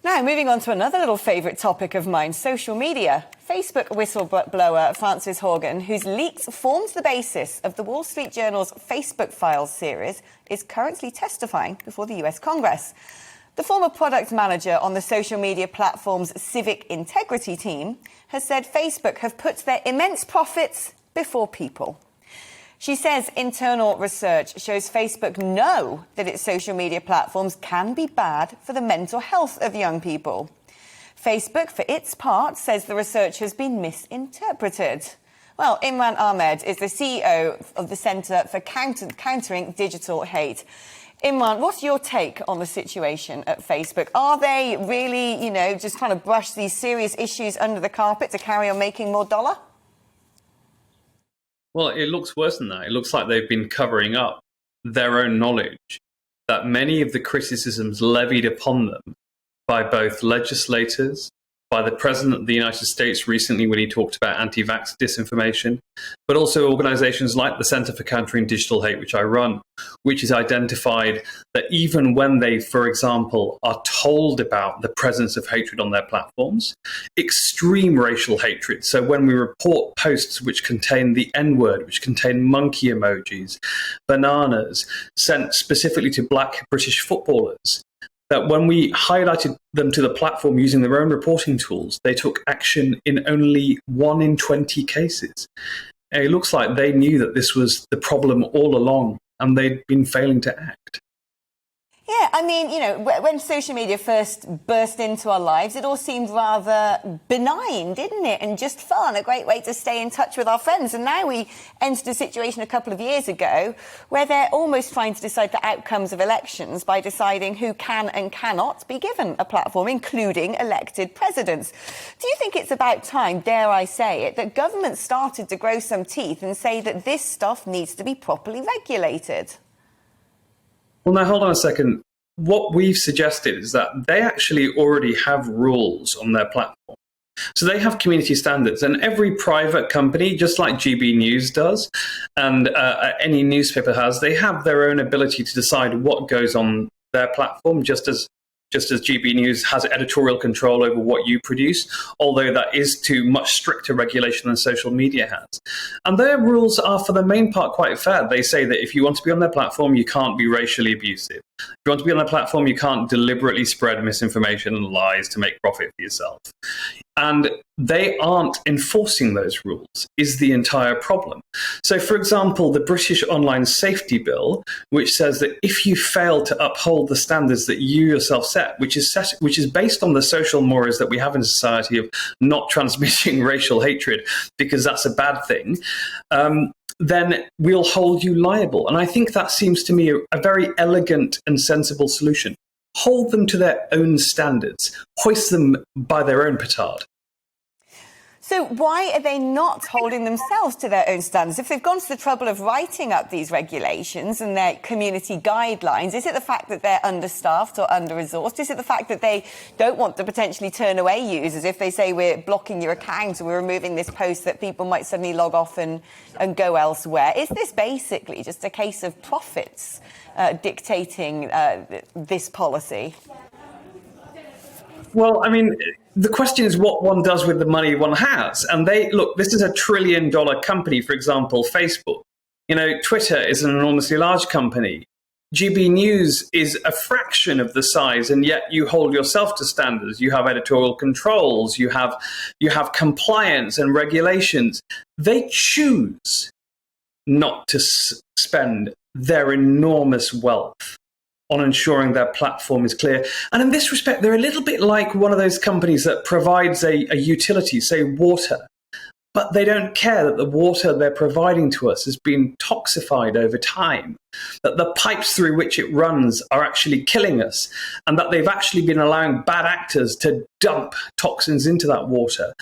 Now, moving on to another little favourite topic of mine, social media. Facebook whistleblower Frances Haugen, whose leaks formed the basis of the Wall Street Journal's Facebook Files series, is currently testifying before the US Congress. The former product manager on the social media platform's civic integrity team has said Facebook have put their immense profits before people. She says internal research shows Facebook know that its social media platforms can be bad for the mental health of young people. Facebook, for its part, says the research has been misinterpreted. Well, Imran Ahmed is the CEO of the Centre for Countering Digital Hate. Imran, what's your take on the situation at Facebook? Are they really, just trying to brush these serious issues under the carpet to carry on making more dollar? Well, it looks worse than that. It looks like they've been covering up their own knowledge that many of the criticisms levied upon them by both legislators, by the President of the United States recently when he talked about anti-vax disinformation, but also organizations like the Center for Countering Digital Hate, which I run, which has identified that even when they, for example, are told about the presence of hatred on their platforms, extreme racial hatred. So when we report posts which contain the N-word, which contain monkey emojis, bananas, sent specifically to black British footballers, that when we highlighted them to the platform using their own reporting tools, they took action in only 1 in 20 cases. And it looks like they knew that this was the problem all along, and they'd been failing to act. Yeah, I mean, when social media first burst into our lives, it all seemed rather benign, didn't it? And just fun, a great way to stay in touch with our friends. And now we entered a situation a couple of years ago where they're almost trying to decide the outcomes of elections by deciding who can and cannot be given a platform, including elected presidents. Do you think it's about time, dare I say it, that government started to grow some teeth and say that this stuff needs to be properly regulated? Well, now, hold on a second. What we've suggested is that they actually already have rules on their platform. So they have community standards, and every private company, just like GBNews does, and any newspaper has, they have their own ability to decide what goes on their platform, just as GBNews has editorial control over what you produce, although that is to much stricter regulation than social media has. And their rules are, for the main part, quite fair. They say that if you want to be on their platform, you can't be racially abusive. If you want to be on their platform, you can't deliberately spread misinformation and lies to make profit for yourself. And they aren't enforcing those rules, is the entire problem. So, for example, the British Online Safety Bill, which says that if you fail to uphold the standards that you yourself set, which is based on the social mores that we have in society of not transmitting racial hatred, because that's a bad thing, then we'll hold you liable. And I think that seems to me a very elegant and sensible solution. Hold them to their own standards, hoist them by their own petard. So why are they not holding themselves to their own standards? If they've gone to the trouble of writing up these regulations and their community guidelines, is it the fact that they're understaffed or under-resourced? Is it the fact that they don't want to potentially turn away users if they say we're blocking your account or we're removing this post that people might suddenly log off and go elsewhere? Is this basically just a case of profits dictating this policy? Well, I mean, the question is what one does with the money one has. And this is a $1 trillion company, for example, Facebook. Twitter is an enormously large company. GB News is a fraction of the size, and yet you hold yourself to standards. You have editorial controls, you have compliance and regulations. They choose not to spend their enormous wealth on ensuring their platform is clear. And in this respect, they're a little bit like one of those companies that provides a utility, say water, but they don't care that the water they're providing to us has been toxified over time, that the pipes through which it runs are actually killing us, and that they've actually been allowing bad actors to dump toxins into that water.